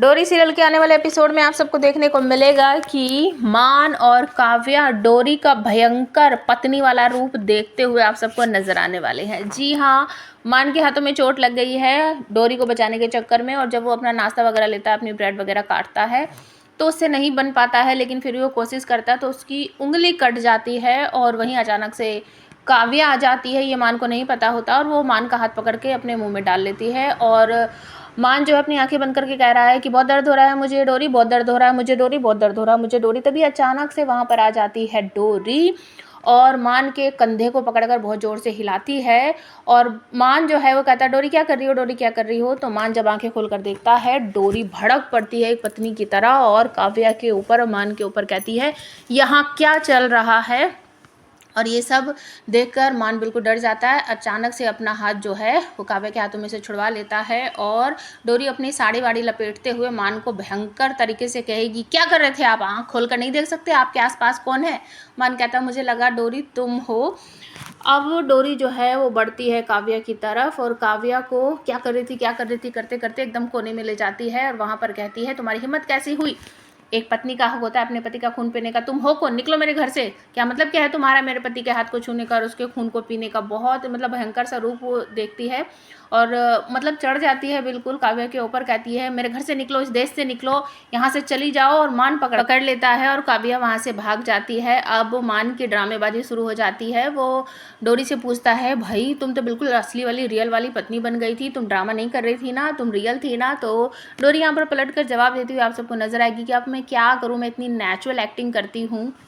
डोरी सीरियल के आने वाले एपिसोड में आप सबको देखने को मिलेगा कि मान और काव्या डोरी का भयंकर पत्नी वाला रूप देखते हुए आप सबको नजर आने वाले हैं। जी हाँ, मान के हाथों में चोट लग गई है डोरी को बचाने के चक्कर में, और जब वो अपना नाश्ता वगैरह लेता है, अपनी ब्रेड वगैरह काटता है तो उससे नहीं बन पाता है, लेकिन फिर भी वो कोशिश करता है तो उसकी उंगली कट जाती है और वहीं अचानक से काव्या आ जाती है। ये मान को नहीं पता होता और वो मान का हाथ पकड़ के अपने मुंह में डाल लेती है और मान जो है अपनी आंखें बंद करके कह रहा है कि बहुत दर्द हो रहा है मुझे डोरी, बहुत दर्द हो रहा है मुझे डोरी, बहुत दर्द हो रहा है मुझे डोरी। तभी अचानक से वहाँ पर आ जाती है डोरी और मान के कंधे को पकड़कर बहुत ज़ोर से हिलाती है और मान जो है वो कहता है डोरी क्या कर रही हो, डोरी क्या कर रही हो। तो मान जब आंखें खोलकर देखता है डोरी भड़क पड़ती है एक पत्नी की तरह और काव्या के ऊपर और मान के ऊपर कहती है यहाँ क्या चल रहा है। और ये सब देखकर मान बिल्कुल डर जाता है। अचानक से अपना हाथ जो है वो काव्या के हाथों में से छुड़वा लेता है और डोरी अपनी साड़ी वाड़ी लपेटते हुए मान को भयंकर तरीके से कहेगी क्या कर रहे थे आप, आँख खोल कर नहीं देख सकते, आपके आसपास कौन है। मान कहता मुझे लगा डोरी तुम हो। अब डोरी जो है वो बढ़ती है काव्या की तरफ और काव्या को क्या कर रही थी क्या कर रही थी करते करते एकदम कोने में ले जाती है और वहाँ पर कहती है तुम्हारी हिम्मत कैसी हुई, एक पत्नी का हक होता है अपने पति का खून पीने का, तुम हो कौन, निकलो मेरे घर से, क्या मतलब क्या है तुम्हारा मेरे पति के हाथ को छूने का और उसके खून को पीने का। बहुत मतलब भयंकर सा रूप वो देखती है और मतलब चढ़ जाती है बिल्कुल काव्या के ऊपर, कहती है मेरे घर से निकलो, इस देश से निकलो, यहाँ से चली जाओ। और मान पकड़ लेता है और काव्या वहाँ से भाग जाती है। अब मान की ड्रामेबाजी शुरू हो जाती है। वो डोरी से पूछता है भाई तुम तो बिल्कुल असली वाली रियल वाली पत्नी बन गई थी, तुम ड्रामा नहीं कर रही थी ना, तुम रियल थी ना। तो डोरी यहाँ पर पलट कर जवाब देती हुई आप सबको नजर आएगी कि अब मैं क्या करूँ, मैं इतनी नेचुरल एक्टिंग करती हूँ।